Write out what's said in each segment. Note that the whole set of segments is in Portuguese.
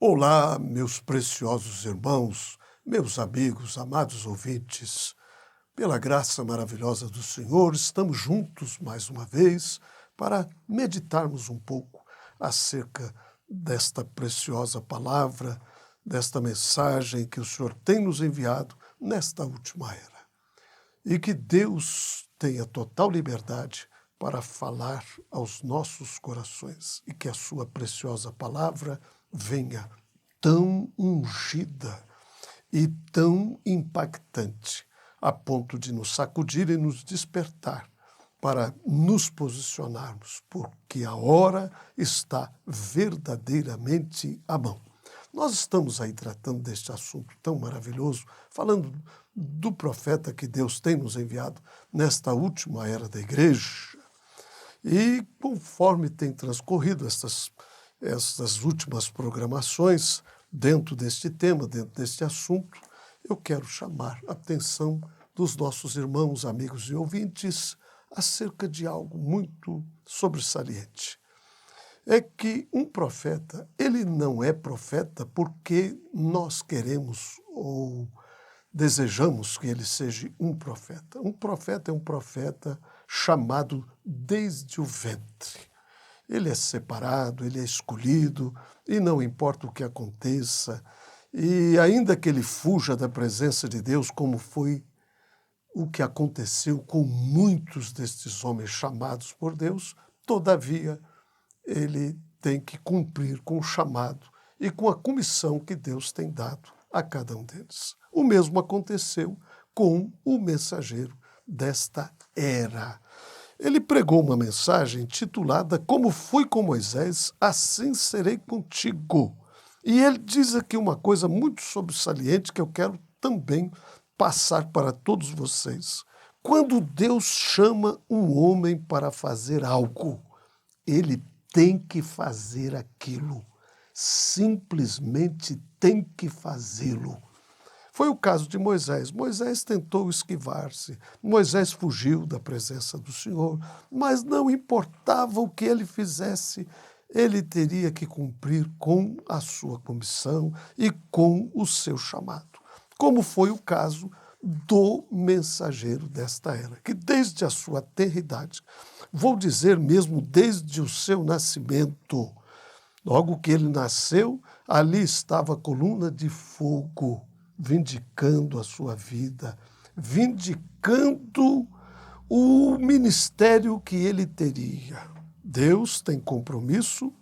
Olá, meus preciosos irmãos, meus amigos, amados ouvintes. Pela graça maravilhosa do Senhor, estamos juntos mais uma vez para meditarmos um pouco acerca desta preciosa palavra, desta mensagem que o Senhor tem nos enviado nesta última era. E que Deus tenha total liberdade para falar aos nossos corações e que a sua preciosa palavra venha tão ungida e tão impactante a ponto de nos sacudir e nos despertar para nos posicionarmos, porque a hora está verdadeiramente à mão. Nós estamos aí tratando deste assunto tão maravilhoso, falando do profeta que Deus tem nos enviado nesta última era da igreja. E conforme tem transcorrido estas últimas programações dentro deste tema, dentro deste assunto, eu quero chamar a atenção dos nossos irmãos, amigos e ouvintes acerca de algo muito sobressaliente. É que um profeta, ele não é profeta porque nós queremos ou desejamos que ele seja um profeta. Um profeta é um profeta chamado desde o ventre. Ele é separado, ele é escolhido, e não importa o que aconteça, e ainda que ele fuja da presença de Deus, como foi o que aconteceu com muitos destes homens chamados por Deus, todavia ele tem que cumprir com o chamado e com a comissão que Deus tem dado a cada um deles. O mesmo aconteceu com o mensageiro desta era. Ele pregou uma mensagem titulada Como fui com Moisés, assim serei contigo. E ele diz aqui uma coisa muito sobressalente que eu quero também passar para todos vocês. Quando Deus chama um homem para fazer algo, ele tem que fazer aquilo. Simplesmente tem que fazê-lo. Foi o caso de Moisés. Moisés tentou esquivar-se. Moisés fugiu da presença do Senhor, mas não importava o que ele fizesse, ele teria que cumprir com a sua comissão e com o seu chamado. Como foi o caso do mensageiro desta era, que desde a sua tenridade, vou dizer mesmo desde o seu nascimento, logo que ele nasceu, ali estava a coluna de fogo, vindicando a sua vida, vindicando o ministério que ele teria. Deus tem compromisso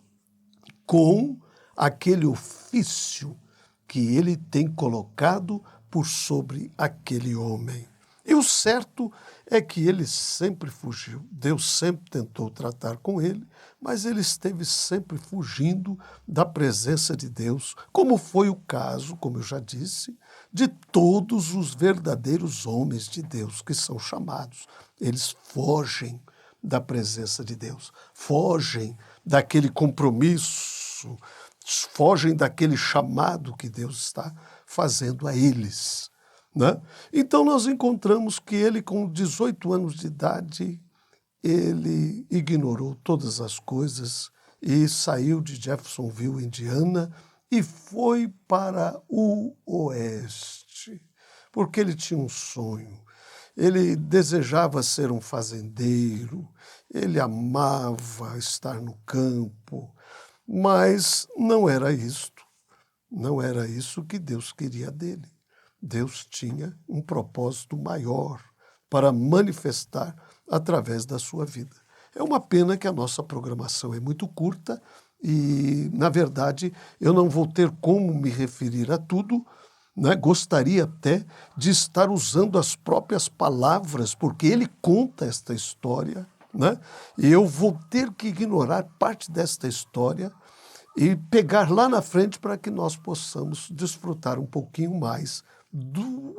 com aquele ofício que ele tem colocado por sobre aquele homem. E o certo é que ele sempre fugiu. Deus sempre tentou tratar com ele, mas ele esteve sempre fugindo da presença de Deus, como foi o caso, como eu já disse, de todos os verdadeiros homens de Deus que são chamados. Eles fogem da presença de Deus, fogem daquele compromisso, fogem daquele chamado que Deus está fazendo a eles. Né? Então nós encontramos que ele, com 18 anos de idade, ele ignorou todas as coisas e saiu de Jeffersonville, Indiana, e foi para o oeste, porque ele tinha um sonho. Ele desejava ser um fazendeiro, ele amava estar no campo, mas não era isto, não era isso que Deus queria dele. Deus tinha um propósito maior para manifestar através da sua vida. É uma pena que a nossa programação é muito curta e, na verdade, eu não vou ter como me referir a tudo, né? Gostaria até de estar usando as próprias palavras, porque ele conta esta história, né? E eu vou ter que ignorar parte desta história e pegar lá na frente para que nós possamos desfrutar um pouquinho mais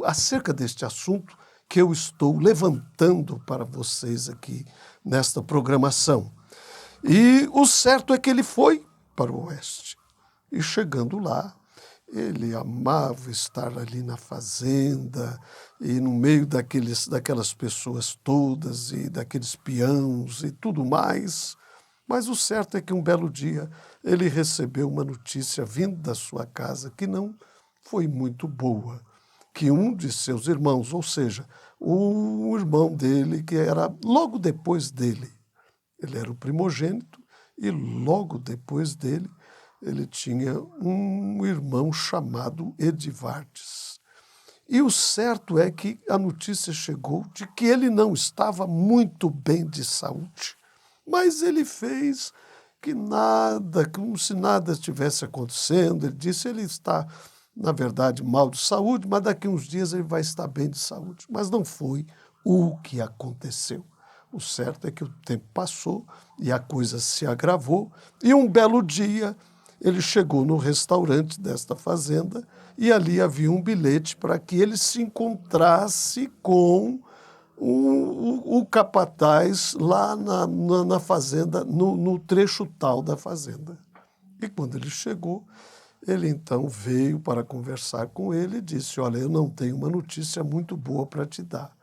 acerca deste assunto que eu estou levantando para vocês aqui nesta programação. E o certo é que ele foi para o oeste. E chegando lá, ele amava estar ali na fazenda e no meio daquelas pessoas todas e daqueles peões e tudo mais. Mas o certo é que um belo dia ele recebeu uma notícia vindo da sua casa que não foi muito boa, que um de seus irmãos, ou seja, o irmão dele, que era logo depois dele, ele era o primogênito, e logo depois dele ele tinha um irmão chamado Edivardes. E o certo é que a notícia chegou de que ele não estava muito bem de saúde, mas ele fez que nada, como se nada estivesse acontecendo. Ele disse que ele está, na verdade, mal de saúde, mas daqui a uns dias ele vai estar bem de saúde. Mas não foi o que aconteceu. O certo é que o tempo passou e a coisa se agravou, e um belo dia ele chegou no restaurante desta fazenda e ali havia um bilhete para que ele se encontrasse com o capataz lá na fazenda, no trecho tal da fazenda. E quando ele chegou, ele então veio para conversar com ele e disse: olha, eu não tenho uma notícia muito boa para te dar.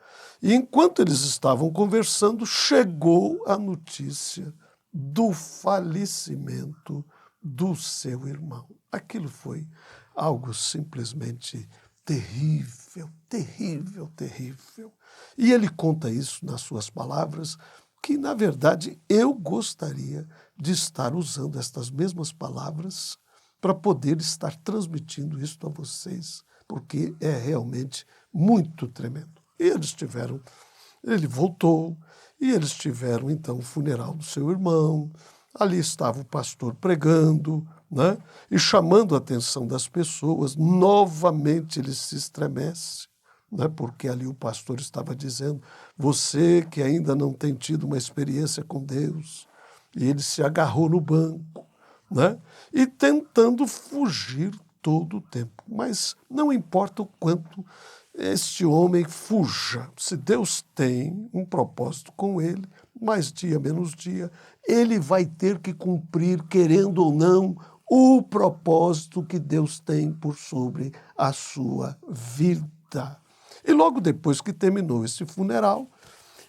E enquanto eles estavam conversando, chegou a notícia do falecimento do seu irmão. Aquilo foi algo simplesmente terrível, terrível, terrível. E ele conta isso nas suas palavras, que, na verdade, eu gostaria de estar usando estas mesmas palavras para poder estar transmitindo isso a vocês, porque é realmente muito tremendo. E ele voltou, e eles tiveram, então, o funeral do seu irmão. Ali estava o pastor pregando, né? E chamando a atenção das pessoas. Novamente ele se estremece, né? Porque ali o pastor estava dizendo: você que ainda não tem tido uma experiência com Deus. E ele se agarrou no banco, né? E tentando fugir todo o tempo. Mas não importa o quanto este homem fuja, se Deus tem um propósito com ele, mais dia menos dia, ele vai ter que cumprir, querendo ou não, o propósito que Deus tem por sobre a sua vida. E logo depois que terminou esse funeral,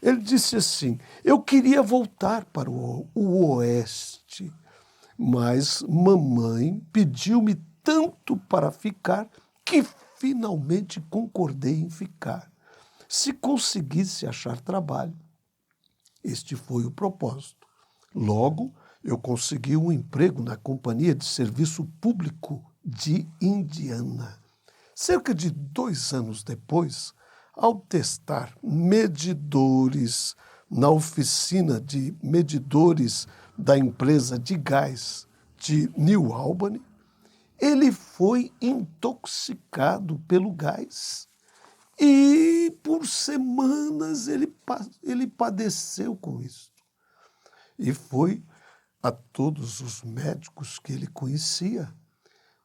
ele disse assim: eu queria voltar para o oeste, mas mamãe pediu-me tanto para ficar que finalmente concordei em ficar. Se conseguisse achar trabalho, este foi o propósito. Logo, eu consegui um emprego na Companhia de Serviço Público de Indiana. Cerca de 2 anos depois, ao testar medidores na oficina de medidores da empresa de gás de New Albany, ele foi intoxicado pelo gás e por semanas ele padeceu com isso. E foi a todos os médicos que ele conhecia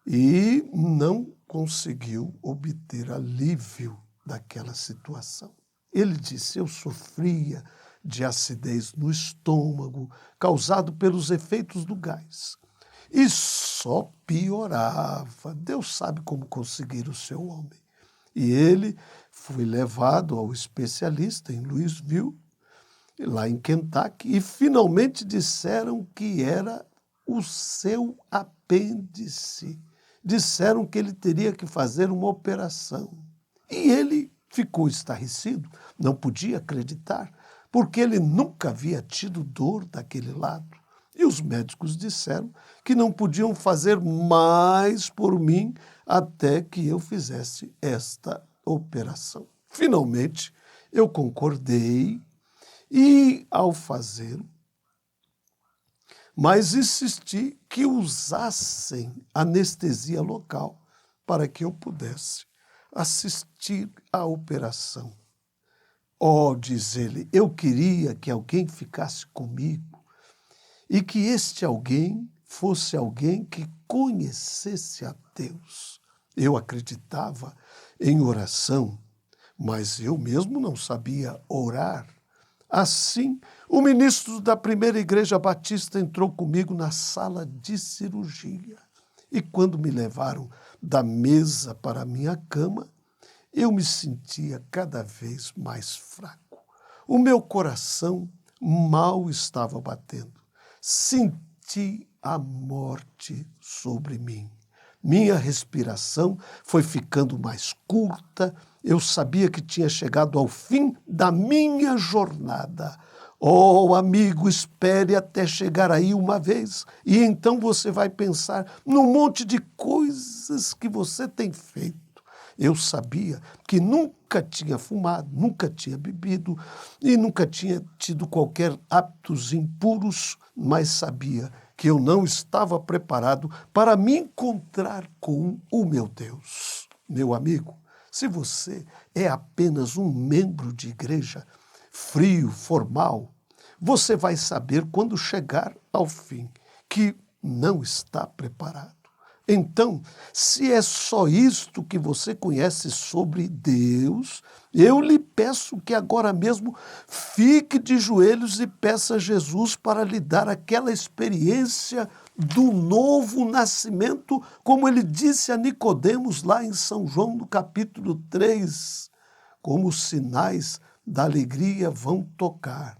e não conseguiu obter alívio daquela situação. Ele disse: eu sofria de acidez no estômago, causado pelos efeitos do gás. E só piorava. Deus sabe como conseguir o seu homem. E ele foi levado ao especialista em Louisville, lá em Kentucky, e finalmente disseram que era o seu apêndice. Disseram que ele teria que fazer uma operação. E ele ficou estarrecido, não podia acreditar, porque ele nunca havia tido dor daquele lado. E os médicos disseram que não podiam fazer mais por mim até que eu fizesse esta operação. Finalmente, eu concordei e, ao fazê-lo, mas insisti que usassem anestesia local para que eu pudesse assistir à operação. Oh, diz ele, eu queria que alguém ficasse comigo e que este alguém fosse alguém que conhecesse a Deus. Eu acreditava em oração, mas eu mesmo não sabia orar. Assim, o ministro da primeira igreja batista entrou comigo na sala de cirurgia. E quando me levaram da mesa para a minha cama, eu me sentia cada vez mais fraco. O meu coração mal estava batendo. senti a morte sobre mim. Minha respiração foi ficando mais curta, eu sabia que tinha chegado ao fim da minha jornada. Oh, amigo, espere até chegar aí uma vez, e então você vai pensar num monte de coisas que você tem feito. Eu sabia que nunca tinha fumado, nunca tinha bebido e nunca tinha tido qualquer hábitos impuros, mas sabia que eu não estava preparado para me encontrar com o meu Deus. Meu amigo, se você é apenas um membro de igreja, frio, formal, você vai saber quando chegar ao fim que não está preparado. Então, se é só isto que você conhece sobre Deus, eu lhe peço que agora mesmo fique de joelhos e peça a Jesus para lhe dar aquela experiência do novo nascimento, como ele disse a Nicodemos lá em São João, no capítulo 3, como os sinais da alegria vão tocar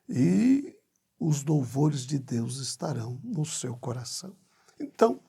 e os louvores de Deus estarão no seu coração. Então,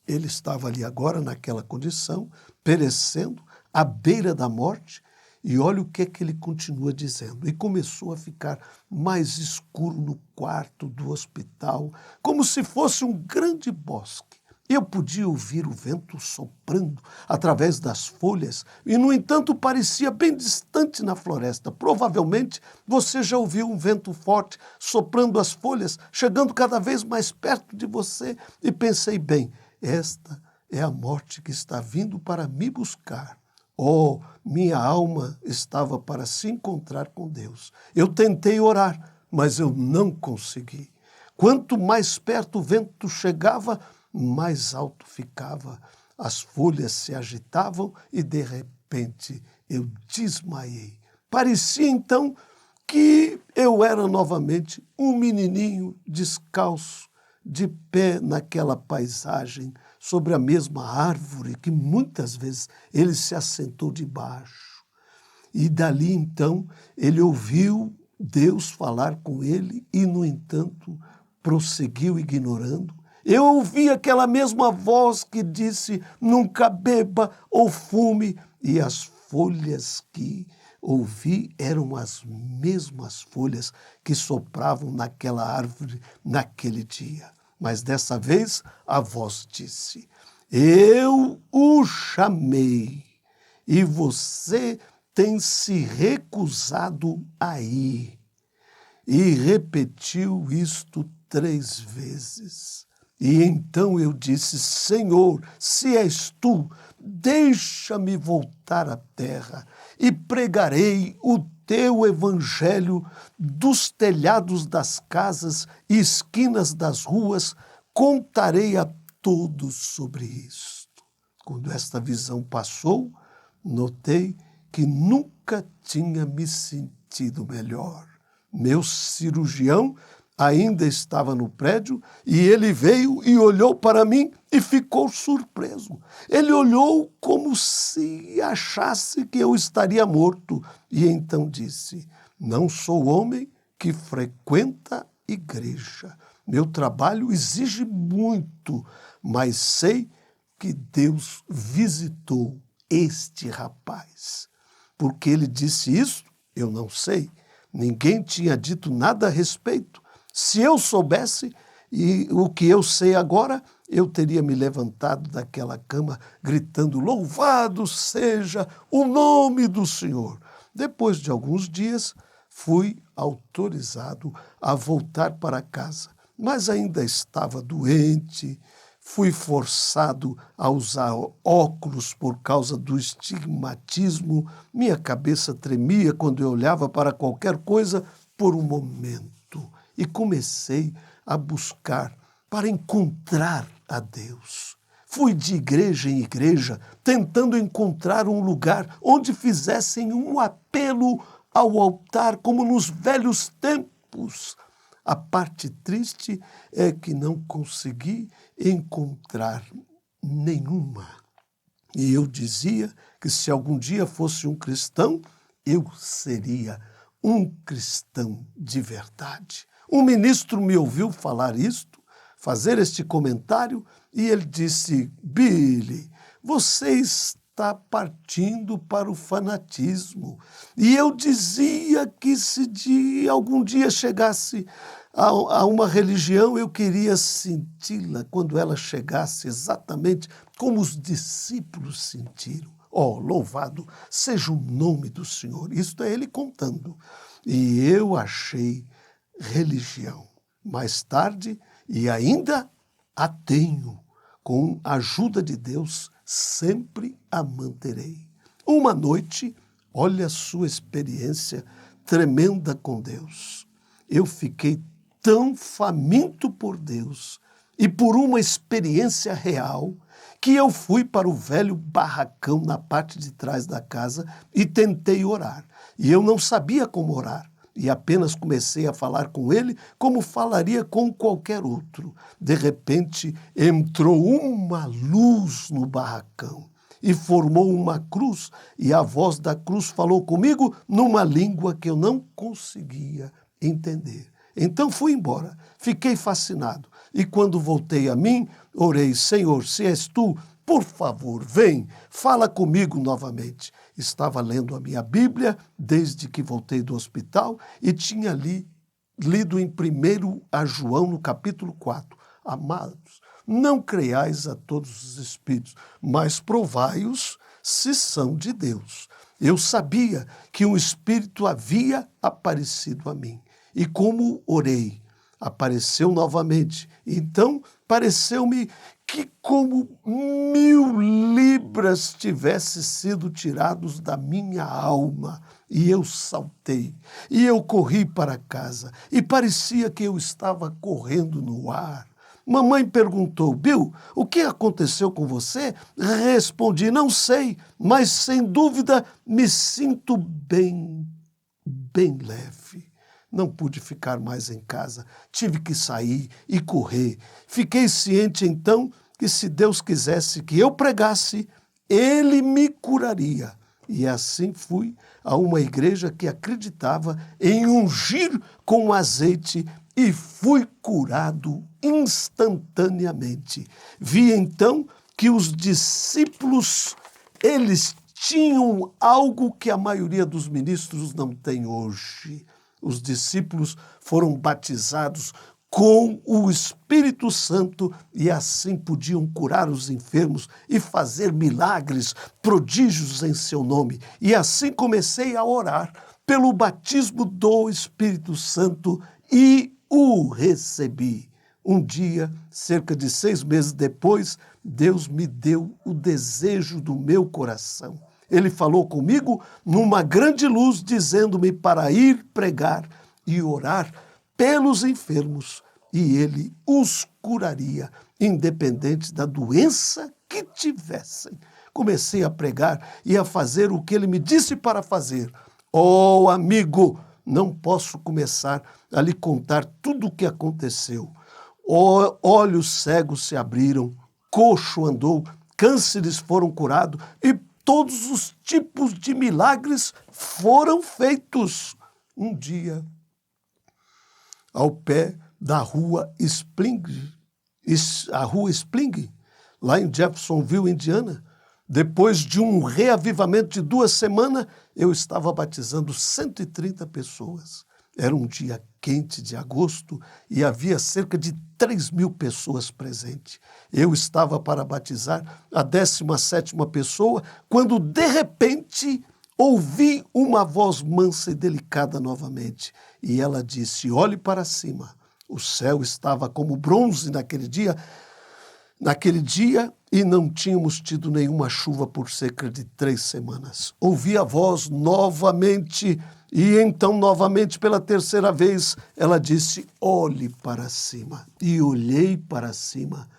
ele estava ali agora naquela condição, perecendo, à beira da morte, e olha o que é que ele continua dizendo. E começou a ficar mais escuro no quarto do hospital, como se fosse um grande bosque. Eu podia ouvir o vento soprando através das folhas e, no entanto, parecia bem distante na floresta. Provavelmente você já ouviu um vento forte soprando as folhas, chegando cada vez mais perto de você, e pensei, bem, esta é a morte que está vindo para me buscar. Oh, minha alma estava para se encontrar com Deus. Eu tentei orar, mas eu não consegui. Quanto mais perto o vento chegava, mais alto ficava. As folhas se agitavam e, de repente, eu desmaiei. Parecia, então, que eu era novamente um menininho descalço, de pé naquela paisagem, sobre a mesma árvore que muitas vezes ele se assentou debaixo. E dali, então, ele ouviu Deus falar com ele e, no entanto, prosseguiu ignorando. Eu ouvi aquela mesma voz que disse, nunca beba ou fume, e as folhas que ouvi eram as mesmas folhas que sopravam naquela árvore naquele dia. Mas dessa vez a voz disse, eu o chamei e você tem se recusado a ir. E repetiu isto 3 vezes. E então eu disse, Senhor, se és tu, deixa-me voltar à terra e pregarei o teu evangelho dos telhados das casas e esquinas das ruas, contarei a todos sobre isto. Quando esta visão passou, notei que nunca tinha me sentido melhor. Meu cirurgião ainda estava no prédio e ele veio e olhou para mim e ficou surpreso. Ele olhou como se achasse que eu estaria morto e então disse, não sou homem que frequenta igreja. Meu trabalho exige muito, mas sei que Deus visitou este rapaz. Porque ele disse isso? Eu não sei. Ninguém tinha dito nada a respeito. Se eu soubesse e o que eu sei agora, eu teria me levantado daquela cama gritando, louvado seja o nome do Senhor. Depois de alguns dias, fui autorizado a voltar para casa, mas ainda estava doente, fui forçado a usar óculos por causa do estigmatismo, minha cabeça tremia quando eu olhava para qualquer coisa por um momento. E comecei a buscar para encontrar a Deus. Fui de igreja em igreja, tentando encontrar um lugar onde fizessem um apelo ao altar, como nos velhos tempos. A parte triste é que não consegui encontrar nenhuma. E eu dizia que se algum dia fosse um cristão, eu seria um cristão de verdade. Um ministro me ouviu falar isto, fazer este comentário, e ele disse: Billy, você está partindo para o fanatismo. E eu dizia que se algum dia chegasse a uma religião, eu queria senti-la quando ela chegasse exatamente como os discípulos sentiram. Oh, louvado seja o nome do Senhor. Isto é ele contando. E eu achei religião. Mais tarde, e ainda a tenho, com a ajuda de Deus, sempre a manterei. Uma noite, olha a sua experiência tremenda com Deus. Eu fiquei tão faminto por Deus e por uma experiência real que eu fui para o velho barracão na parte de trás da casa e tentei orar. E eu não sabia como orar. E apenas comecei a falar com ele como falaria com qualquer outro. De repente, entrou uma luz no barracão e formou uma cruz, e a voz da cruz falou comigo numa língua que eu não conseguia entender. Então fui embora, fiquei fascinado, e quando voltei a mim, orei: Senhor, se és tu, por favor, vem, fala comigo novamente. Estava lendo a minha Bíblia desde que voltei do hospital e tinha lido em 1 João, no capítulo 4. Amados, não creiais a todos os espíritos, mas provai-os se são de Deus. Eu sabia que um espírito havia aparecido a mim. E como orei, apareceu novamente. Então, pareceu-me que como 1000 libras tivessem sido tirados da minha alma. E eu saltei, e eu corri para casa, e parecia que eu estava correndo no ar. Mamãe perguntou: Bill, o que aconteceu com você? Respondi: não sei, mas sem dúvida me sinto bem leve. Não pude ficar mais em casa, tive que sair e correr. Fiquei ciente então que se Deus quisesse que eu pregasse, Ele me curaria. E assim fui a uma igreja que acreditava em ungir com azeite e fui curado instantaneamente. Vi então que os discípulos, eles tinham algo que a maioria dos ministros não tem hoje. Os discípulos foram batizados com o Espírito Santo e assim podiam curar os enfermos e fazer milagres, prodígios em seu nome. E assim comecei a orar pelo batismo do Espírito Santo e o recebi. Um dia, cerca de 6 meses depois, Deus me deu o desejo do meu coração. Ele falou comigo numa grande luz, dizendo-me para ir pregar e orar pelos enfermos, e ele os curaria, independente da doença que tivessem. Comecei a pregar e a fazer o que ele me disse para fazer. Oh, amigo, não posso começar a lhe contar tudo o que aconteceu. Olhos cegos se abriram, coxo andou, cânceres foram curados e todos os tipos de milagres foram feitos. Um dia, ao pé da rua Spring, lá em Jeffersonville, Indiana, depois de um reavivamento de 2 semanas, eu estava batizando 130 pessoas. Era um dia quente de agosto e havia cerca de 3.000 pessoas presentes. Eu estava para batizar a 17ª pessoa, quando de repente ouvi uma voz mansa e delicada novamente. E ela disse: olhe para cima. O céu estava como bronze naquele dia, e não tínhamos tido nenhuma chuva por cerca de 3 semanas. Ouvi a voz novamente, e então novamente pela 3ª vez ela disse: olhe para cima. E olhei para cima,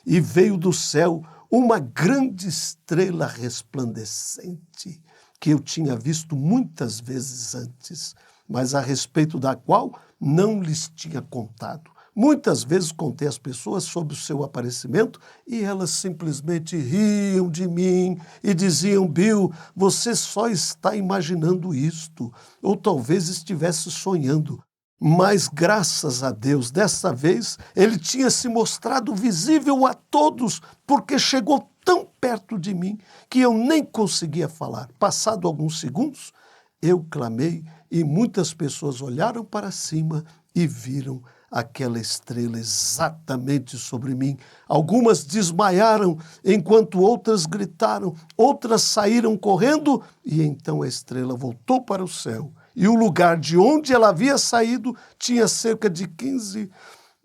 e veio do céu uma grande estrela resplandecente, que eu tinha visto muitas vezes antes, mas a respeito da qual não lhes tinha contado. Muitas vezes contei às pessoas sobre o seu aparecimento e elas simplesmente riam de mim e diziam: Bill, você só está imaginando isto, ou talvez estivesse sonhando. Mas, graças a Deus, dessa vez, ele tinha se mostrado visível a todos, porque chegou tão perto de mim que eu nem conseguia falar. Passado alguns segundos, eu clamei e muitas pessoas olharam para cima e viram aquela estrela exatamente sobre mim. Algumas desmaiaram, enquanto outras gritaram, outras saíram correndo, e então a estrela voltou para o céu. E o lugar de onde ela havia saído tinha cerca de 15,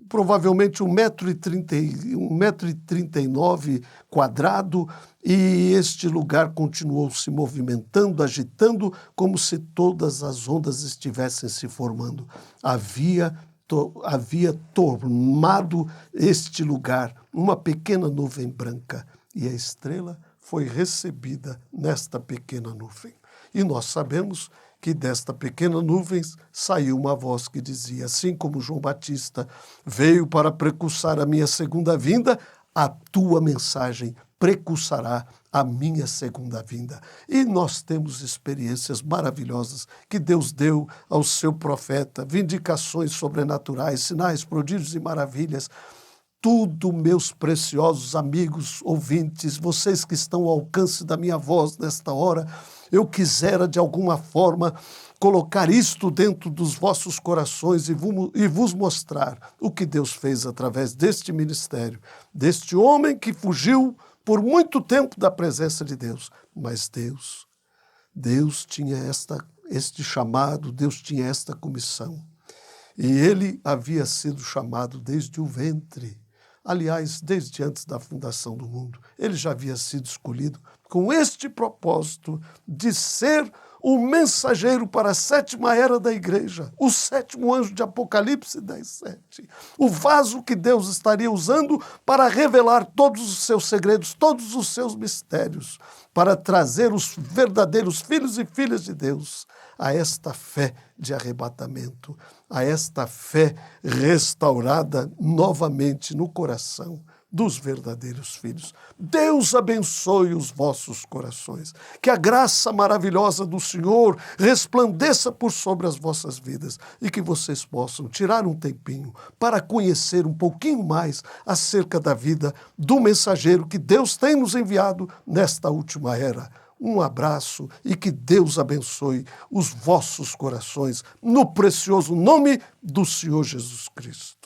provavelmente 1,39 m quadrado, e este lugar continuou se movimentando, agitando, como se todas as ondas estivessem se formando. Havia tomado este lugar uma pequena nuvem branca, e a estrela foi recebida nesta pequena nuvem. E nós sabemos que desta pequena nuvem saiu uma voz que dizia, assim como João Batista veio para precursar a minha segunda vinda, a tua mensagem precursará a minha segunda vinda. E nós temos experiências maravilhosas que Deus deu ao seu profeta, vindicações sobrenaturais, sinais, prodígios e maravilhas. Tudo, meus preciosos amigos ouvintes, vocês que estão ao alcance da minha voz nesta hora, eu quisera de alguma forma colocar isto dentro dos vossos corações e vos mostrar o que Deus fez através deste ministério, deste homem que fugiu por muito tempo da presença de Deus. Mas Deus tinha este chamado, Deus tinha esta comissão. E ele havia sido chamado desde o ventre. Aliás, desde antes da fundação do mundo, ele já havia sido escolhido com este propósito de ser o mensageiro para a sétima era da igreja, o sétimo anjo de Apocalipse 10:7, o vaso que Deus estaria usando para revelar todos os seus segredos, todos os seus mistérios, para trazer os verdadeiros filhos e filhas de Deus a esta fé de arrebatamento, a esta fé restaurada novamente no coração dos verdadeiros filhos. Deus abençoe os vossos corações. Que a graça maravilhosa do Senhor resplandeça por sobre as vossas vidas e que vocês possam tirar um tempinho para conhecer um pouquinho mais acerca da vida do mensageiro que Deus tem nos enviado nesta última era. Um abraço e que Deus abençoe os vossos corações no precioso nome do Senhor Jesus Cristo.